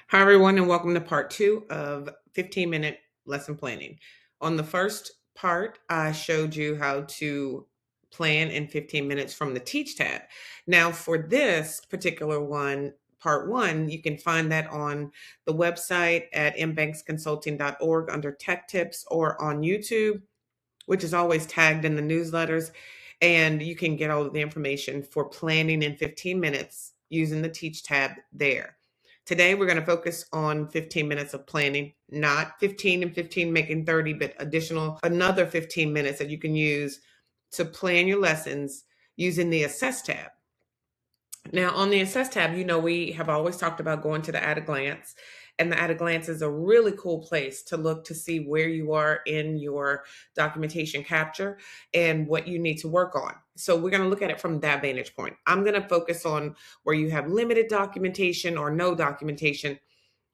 Hi, everyone, and welcome to part two of 15-minute lesson planning. On the first part, I showed you how to plan in 15 minutes from the Teach tab. Now, for this particular one, part one, you can find that on the website at mbanksconsulting.org under Tech Tips or on YouTube, which is always tagged in the newsletters. And you can get all of the information for planning in 15 minutes using the Teach tab there. Today, we're going to focus on 15 minutes of planning, not 15 and 15 making 30, but another 15 minutes that you can use to plan your lessons using the Assess tab. Now, on the Assess tab, we have always talked about going to the At a Glance, and the At a Glance is a really cool place to look to see where you are in your documentation capture and what you need to work on. So we're going to look at it from that vantage point. I'm going to focus on where you have limited documentation or no documentation,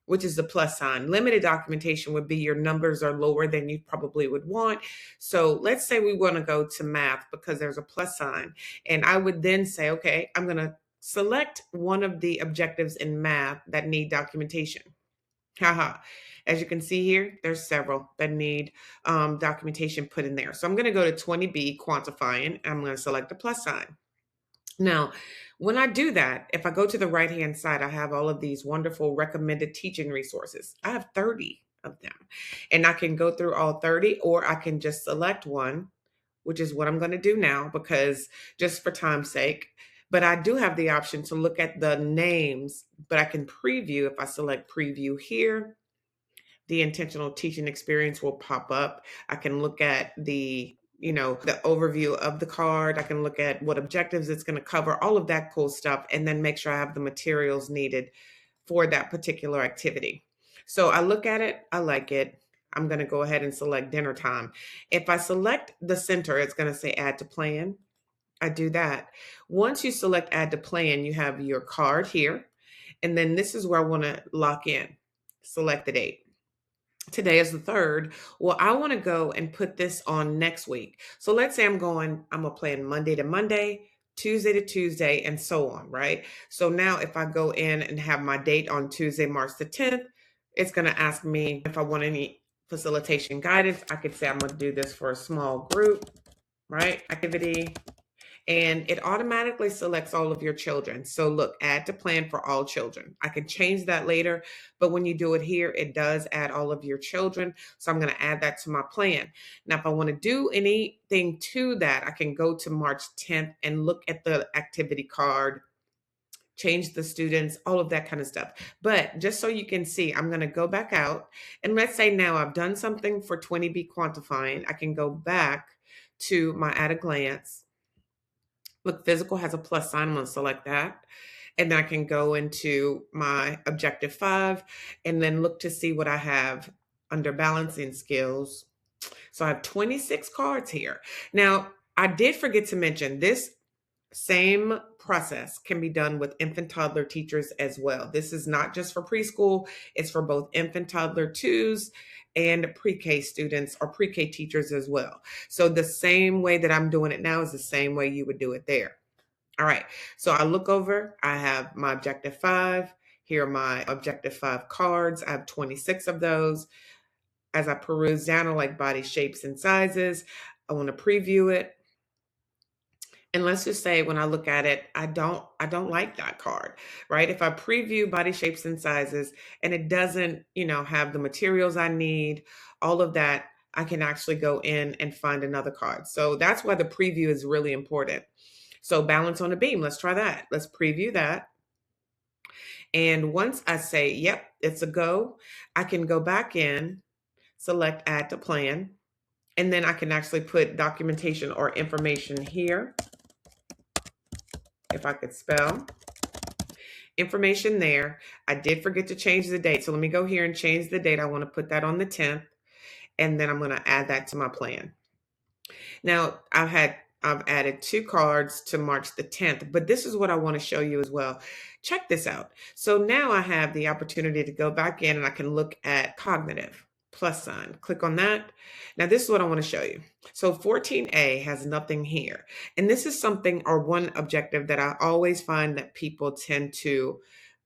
which is the plus sign. Limited documentation would be your numbers are lower than you probably would want. So let's say we want to go to math because there's a plus sign. And I would then say, okay, I'm going to select one of the objectives in math that need documentation. Haha. As you can see here, there's several that need documentation put in there. So I'm going to go to 20B, quantifying, and I'm going to select the plus sign. Now, when I do that, if I go to the right-hand side, I have all of these wonderful recommended teaching resources. I have 30 of them, and I can go through all 30, or I can just select one, which is what I'm going to do now because just for time's sake. But I do have the option to look at the names, but I can preview. If I select preview here, the intentional teaching experience will pop up. I can look at the overview of the card. I can look at what objectives it's going to cover, all of that cool stuff, and then make sure I have the materials needed for that particular activity. So I look at it, I like it. I'm going to go ahead and select dinner time. If I select the center, it's going to say add to plan. I do that. Once you select add to plan, you have your card here. And then this is where I want to lock in. Select the date. Today is the 3rd. Well, I want to go and put this on next week. So let's say I'm going to plan Monday to Monday, Tuesday to Tuesday, and so on, right? So now if I go in and have my date on Tuesday, March the 10th, it's going to ask me if I want any facilitation guidance. I could say I'm going to do this for a small group, right? Activity. And it automatically selects all of your children. So look, add to plan for all children. I can change that later, but when you do it here, it does add all of your children. So I'm going to add that to my plan. Now, if I want to do anything to that, I can go to March 10th and look at the activity card, change the students, all of that kind of stuff. But just so you can see, I'm going to go back out. And let's say now I've done something for 20B quantifying. I can go back to my at a glance. Look, physical has a plus sign. I'm going to select that. And then I can go into my objective 5 and then look to see what I have under balancing skills. So I have 26 cards here. Now, I did forget to mention this same process can be done with infant toddler teachers as well. This is not just for preschool, it's for both infant toddler 2s and pre-K students or pre-K teachers as well. So the same way that I'm doing it now is the same way you would do it there. All right, so I look over, I have my objective 5. Here are my objective 5 cards. I have 26 of those. As I peruse down, I like body shapes and sizes. I want to preview it. And let's just say when I look at it, I don't like that card, right? If I preview body shapes and sizes and it doesn't, have the materials I need, all of that, I can actually go in and find another card. So that's why the preview is really important. So balance on a beam, let's try that. Let's preview that. And once I say, yep, it's a go, I can go back in, select add to plan, and then I can actually put documentation or information here. If I could spell information there. I did forget to change the date. So let me go here and change the date. I want to put that on the 10th, and then I'm going to add that to my plan. Now I've added 2 cards to March the 10th, but this is what I want to show you as well. Check this out. So now I have the opportunity to go back in and I can look at cognitive. Plus sign, click on that. Now this is what I want to show you. So 14A has nothing here. And this is something or one objective that I always find that people tend to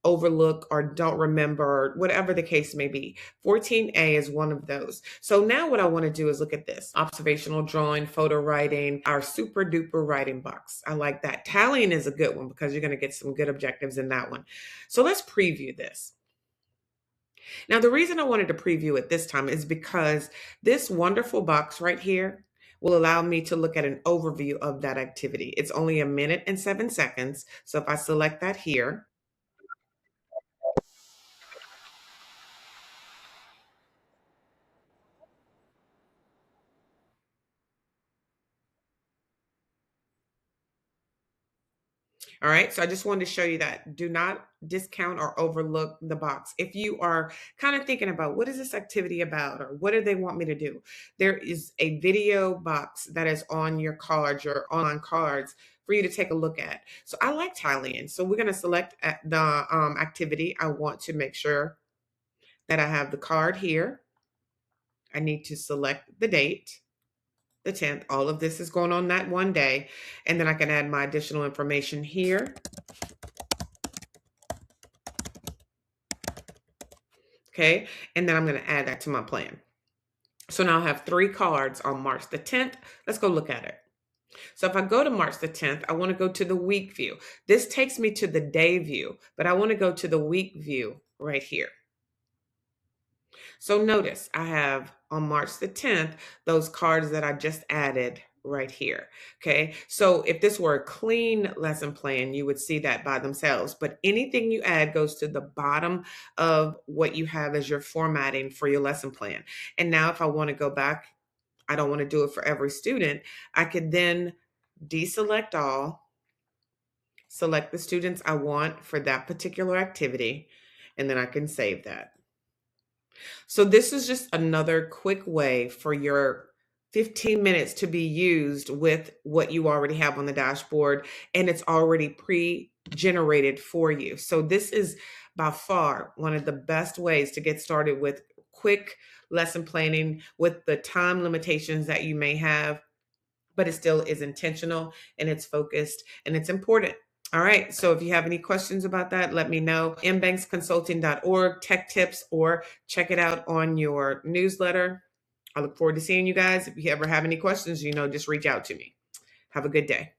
overlook or don't remember, whatever the case may be. 14A is one of those. So now what I want to do is look at this: observational drawing, photo writing, our super duper writing box. I like that. Tallying is a good one because you're going to get some good objectives in that one. So let's preview this. Now, the reason I wanted to preview it this time is because this wonderful box right here will allow me to look at an overview of that activity. It's only 1 minute and 7 seconds. So if I select that here, all right, so I just wanted to show you that. Do not discount or overlook the box. If you are kind of thinking about what is this activity about or what do they want me to do, there is a video box that is on your cards, your online cards, for you to take a look at. So I like tallying. So we're going to select the activity. I want to make sure that I have the card here. I need to select the date, the 10th. All of this is going on that one day. And then I can add my additional information here. Okay, and then I'm going to add that to my plan. So now I have 3 cards on March the 10th. Let's go look at it. So if I go to March the 10th, I want to go to the week view. This takes me to the day view, but I want to go to the week view right here. So notice I have on March the 10th, those cards that I just added right here. Okay. So if this were a clean lesson plan, you would see that by themselves, but anything you add goes to the bottom of what you have as your formatting for your lesson plan. And now if I want to go back, I don't want to do it for every student. I could then deselect all, select the students I want for that particular activity, and then I can save that. So this is just another quick way for your 15 minutes to be used with what you already have on the dashboard, and it's already pre-generated for you. So this is by far one of the best ways to get started with quick lesson planning with the time limitations that you may have, but it still is intentional and it's focused and it's important. All right. So if you have any questions about that, let me know. mbanksconsulting.org, tech tips, or check it out on your newsletter. I look forward to seeing you guys. If you ever have any questions, just reach out to me. Have a good day.